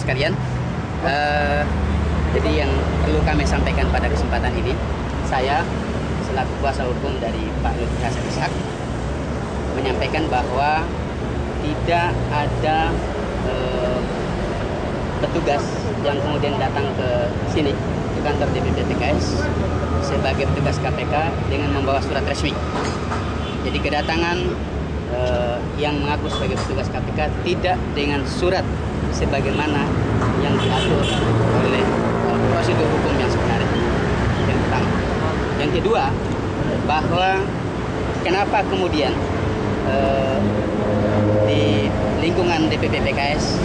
sekalian. Jadi yang perlu kami sampaikan pada kesempatan ini, saya selaku kuasa hukum dari Pak Lutfi Hasan Ishak menyampaikan bahwa tidak ada petugas yang kemudian datang ke sini, ke kantor DPP PKS sebagai petugas KPK dengan membawa surat resmi. Jadi kedatangan yang mengaku sebagai petugas KPK tidak dengan surat sebagaimana yang diatur oleh prosedur hukum yang sebenarnya. Yang pertama. Yang kedua, bahwa kenapa kemudian di lingkungan DPP PKS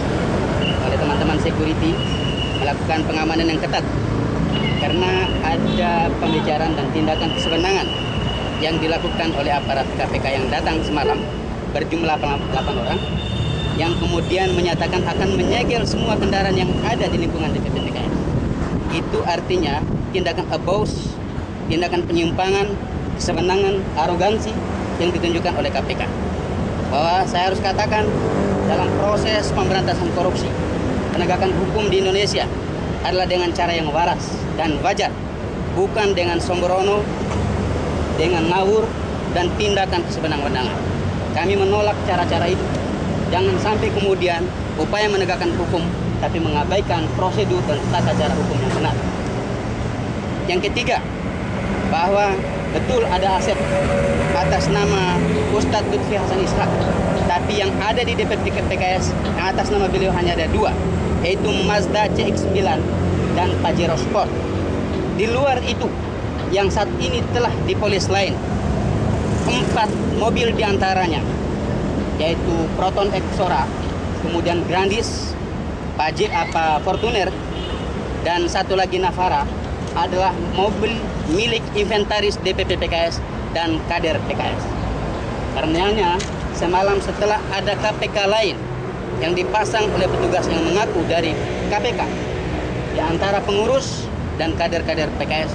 oleh teman-teman security melakukan pengamanan yang ketat, karena ada pembicaraan dan tindakan kesewenangan yang dilakukan oleh aparat KPK yang datang semalam berjumlah 8 orang yang kemudian menyatakan akan menyegel semua kendaraan yang ada di lingkungan DPP PKS. Itu artinya tindakan abuse, tindakan penyimpangan, kesewenangan, arogansi yang ditunjukkan oleh KPK. Bahwa saya harus katakan dalam proses pemberantasan korupsi, penegakan hukum di Indonesia adalah dengan cara yang waras dan wajar, bukan dengan sembrono, dengan ngawur dan tindakan kesewenang-wenangan. Kami menolak cara-cara itu. Jangan sampai kemudian upaya menegakkan hukum tapi mengabaikan prosedur dan tata cara hukum yang benar. Yang ketiga, bahwa betul ada aset atas nama Ustadz Lutfi Hasan Ishak, tapi yang ada di DPP PKS yang atas nama beliau hanya ada 2, yaitu Mazda CX-9 dan Pajero Sport. Di luar itu, yang saat ini telah dipolis lain 4 mobil diantaranya, yaitu Proton Exora, kemudian Grandis, Fortuner, dan satu lagi Navara, adalah mobil milik inventaris DPP PKS dan kader PKS. Karenanya semalam setelah ada KPK lain yang dipasang oleh petugas yang mengaku dari KPK, di antara pengurus dan kader-kader PKS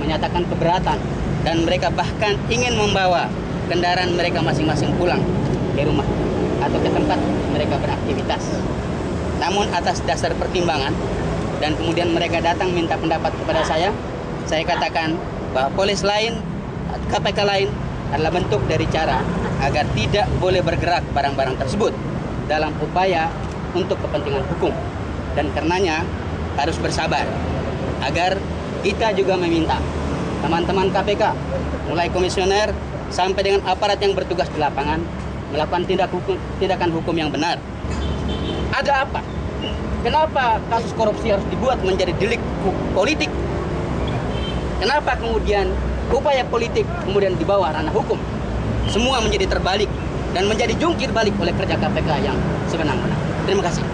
menyatakan keberatan dan mereka bahkan ingin membawa kendaraan mereka masing-masing pulang ke rumah atau ke tempat mereka beraktivitas. Namun atas dasar pertimbangan dan kemudian mereka datang minta pendapat kepada saya katakan bahwa polis lain, KPK lain adalah bentuk dari cara agar tidak boleh bergerak barang-barang tersebut dalam upaya untuk kepentingan hukum. Dan karenanya harus bersabar agar kita juga meminta teman-teman KPK, mulai komisioner sampai dengan aparat yang bertugas di lapangan, melakukan tindakan hukum yang benar. Ada apa? Kenapa kasus korupsi harus dibuat menjadi delik politik? Kenapa kemudian upaya politik kemudian dibawa ranah hukum? Semua menjadi terbalik dan menjadi jungkir balik oleh kerja KPK yang sewenang-wenang. Terima kasih.